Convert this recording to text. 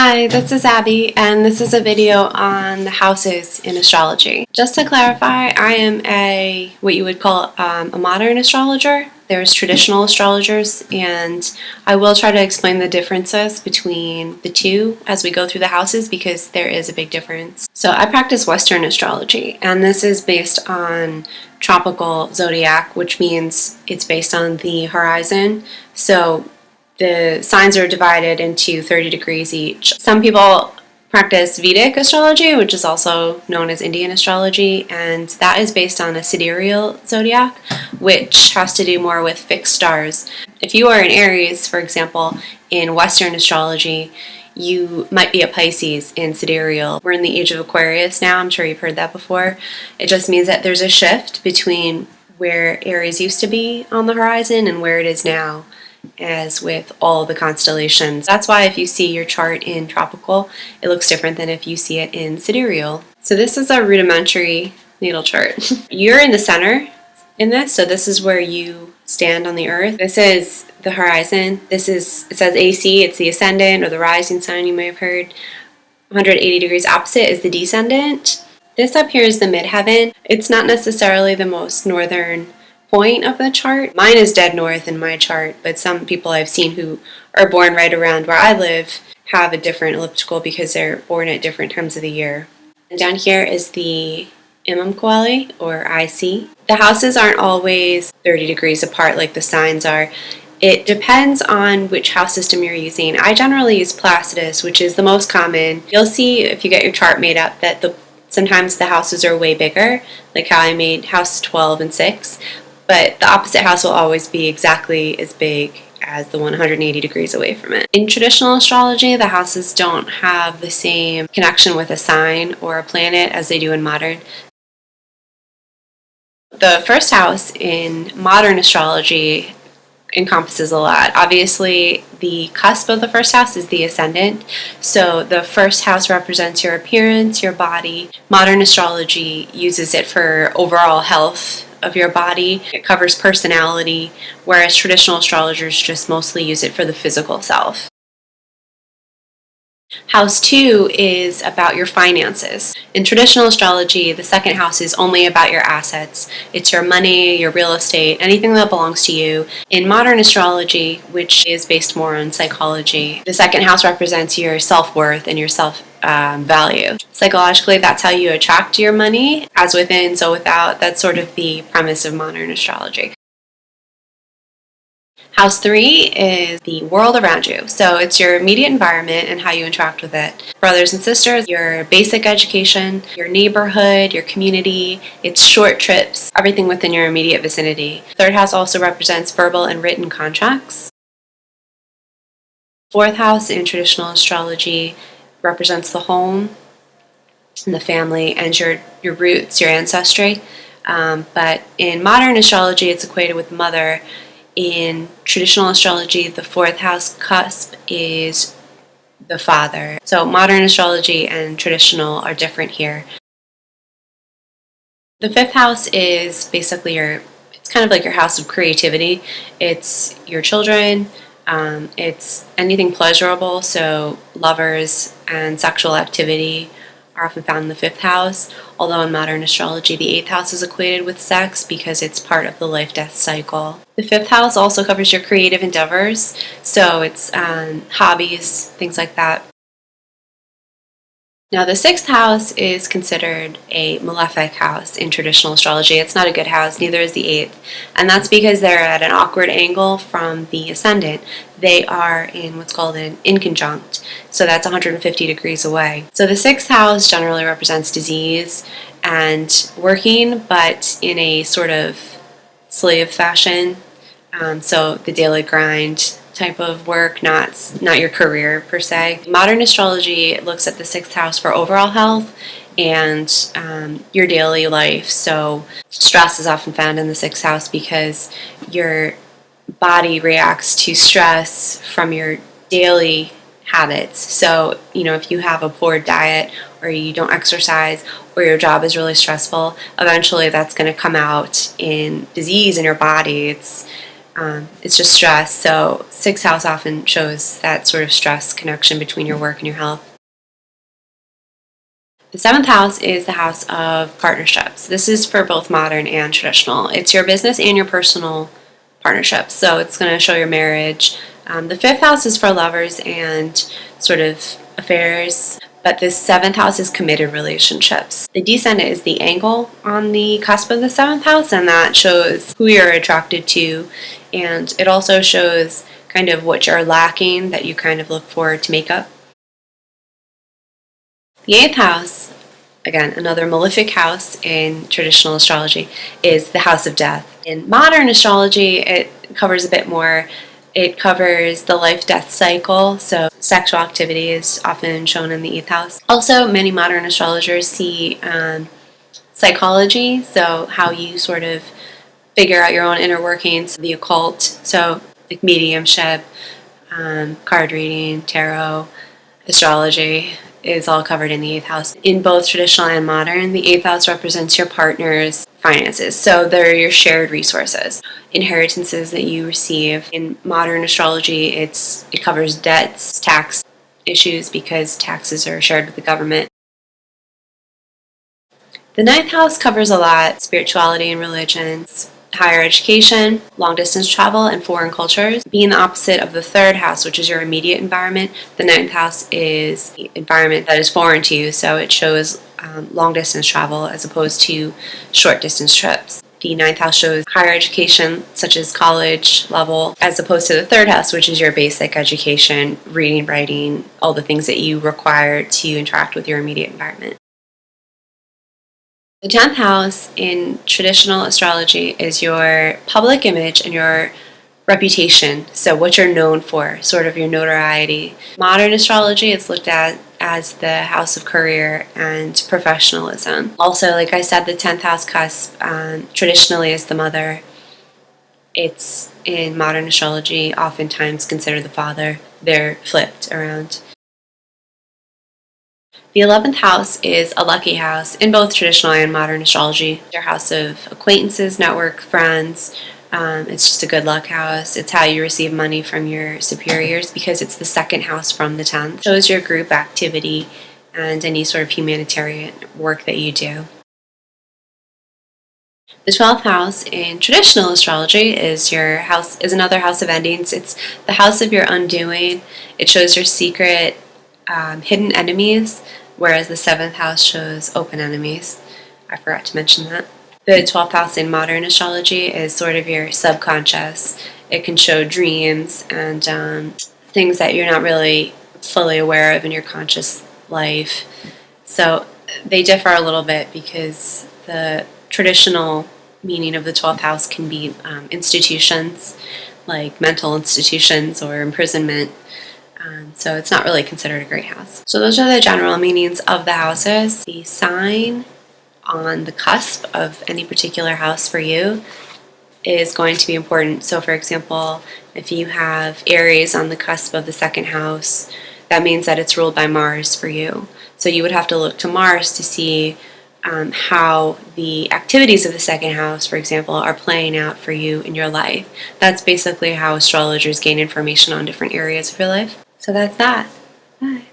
Hi, this is Abby, and this is a video on the houses in astrology. Just to clarify, I am what you would call a modern astrologer. There's traditional astrologers, and I will try to explain the differences between the two as we go through the houses because there is a big difference. So I practice Western astrology, and this is based on tropical zodiac, which means it's based on the horizon. So the signs are divided into 30 degrees each. Some people practice Vedic astrology, which is also known as Indian astrology, and that is based on a sidereal zodiac, which has to do more with fixed stars. If you are an Aries, for example, in Western astrology, you might be a Pisces in sidereal. We're in the age of Aquarius now. I'm sure you've heard that before. It just means that there's a shift between where Aries used to be on the horizon and where it is now, as with all the constellations. That's why if you see your chart in tropical, it looks different than if you see it in sidereal. So this is a rudimentary natal chart. You're in the center in this, so this is where you stand on the earth. This is the horizon. It says AC, it's the ascendant or the rising sign, you may have heard. 180 degrees opposite is the descendant. This up here is the midheaven. It's not necessarily the most northern point of the chart. Mine is dead north in my chart, but some people I've seen who are born right around where I live have a different elliptical because they're born at different times of the year. And down here is the Imamkwali, or IC. The houses aren't always 30 degrees apart like the signs are. It depends on which house system you're using. I generally use Placidus, which is the most common. You'll see if you get your chart made up that sometimes the houses are way bigger, like how I made house 12 and 6. But the opposite house will always be exactly as big as the 180 degrees away from it. In traditional astrology, the houses don't have the same connection with a sign or a planet as they do in modern. The first house in modern astrology encompasses a lot. Obviously, the cusp of the first house is the ascendant. So the first house represents your appearance, your body. Modern astrology uses it for overall health of your body. It covers personality, whereas traditional astrologers just mostly use it for the physical self. House 2 is about your finances. In traditional astrology, the second house is only about your assets. It's your money, your real estate, anything that belongs to you. In modern astrology, which is based more on psychology, the second house represents your self-worth and your self-value. Psychologically, that's how you attract your money, as within, so without. That's sort of the premise of modern astrology. House 3 is the world around you. So it's your immediate environment and how you interact with it. Brothers and sisters, your basic education, your neighborhood, your community, it's short trips, everything within your immediate vicinity. Third house also represents verbal and written contracts. Fourth house in traditional astrology represents the home and the family and your roots, your ancestry. But in modern astrology, it's equated with mother. In traditional astrology, the fourth house cusp is the father. So modern astrology and traditional are different here. The fifth house is basically it's kind of like your house of creativity. It's your children, it's anything pleasurable, so lovers and sexual activity are often found in the fifth house, although in modern astrology the eighth house is equated with sex because it's part of the life-death cycle. The fifth house also covers your creative endeavors, so it's hobbies, things like that. Now the sixth house is considered a malefic house in traditional astrology. It's not a good house, neither is the eighth, and that's because they're at an awkward angle from the ascendant. They are in what's called an inconjunct, so that's 150 degrees away. So the sixth house generally represents disease and working, but in a sort of slave fashion. So the daily grind type of work, not your career per se. Modern astrology looks at the sixth house for overall health and your daily life. So stress is often found in the sixth house because your body reacts to stress from your daily habits. So, if you have a poor diet or you don't exercise or your job is really stressful, eventually that's going to come out in disease in your body. It's It's just stress. So sixth house often shows that sort of stress connection between your work and your health. The seventh house is the house of partnerships. This is for both modern and traditional. It's your business and your personal partnerships. So it's going to show your marriage. The fifth house is for lovers and sort of affairs. But the seventh house is committed relationships. The descendant is the angle on the cusp of the seventh house, and that shows who you're attracted to. And it also shows kind of what you're lacking that you kind of look for to make up. The eighth house, again, another malefic house in traditional astrology, is the house of death. In modern astrology, it covers a bit more. It covers the life-death cycle, so sexual activity is often shown in the eighth house. Also, many modern astrologers see psychology, so how you sort of figure out your own inner workings, the occult, so like mediumship, card reading, tarot, astrology is all covered in the eighth house. In both traditional and modern, the eighth house represents your partner's finances. So they're your shared resources, inheritances that you receive. In modern astrology, it covers debts, tax issues because taxes are shared with the government. The ninth house covers a lot: spirituality and religions, higher education, long-distance travel, and foreign cultures. Being the opposite of the third house, which is your immediate environment, the ninth house is the environment that is foreign to you, so it shows long-distance travel as opposed to short-distance trips. The ninth house shows higher education, such as college level, as opposed to the third house, which is your basic education, reading, writing, all the things that you require to interact with your immediate environment. The 10th house in traditional astrology is your public image and your reputation, so what you're known for, sort of your notoriety. Modern astrology, it's looked at as the house of career and professionalism. Also, like I said, the 10th house cusp traditionally is the mother. It's in modern astrology oftentimes considered the father. They're flipped around. The 11th house is a lucky house in both traditional and modern astrology. Your house of acquaintances, network, friends. It's just a good luck house. It's how you receive money from your superiors because it's the second house from the 10th. It shows your group activity and any sort of humanitarian work that you do. The 12th house in traditional astrology is another house of endings. It's the house of your undoing. It shows your secret hidden enemies, whereas the 7th house shows open enemies. I forgot to mention that. The 12th house in modern astrology is sort of your subconscious. It can show dreams and things that you're not really fully aware of in your conscious life. So they differ a little bit because the traditional meaning of the 12th house can be institutions, like mental institutions or imprisonment. So it's not really considered a great house. So those are the general meanings of the houses. The sign on the cusp of any particular house for you is going to be important. So for example, if you have Aries on the cusp of the second house, that means that it's ruled by Mars for you. So you would have to look to Mars to see how the activities of the second house, for example, are playing out for you in your life. That's basically how astrologers gain information on different areas of your life. So that's that. Bye.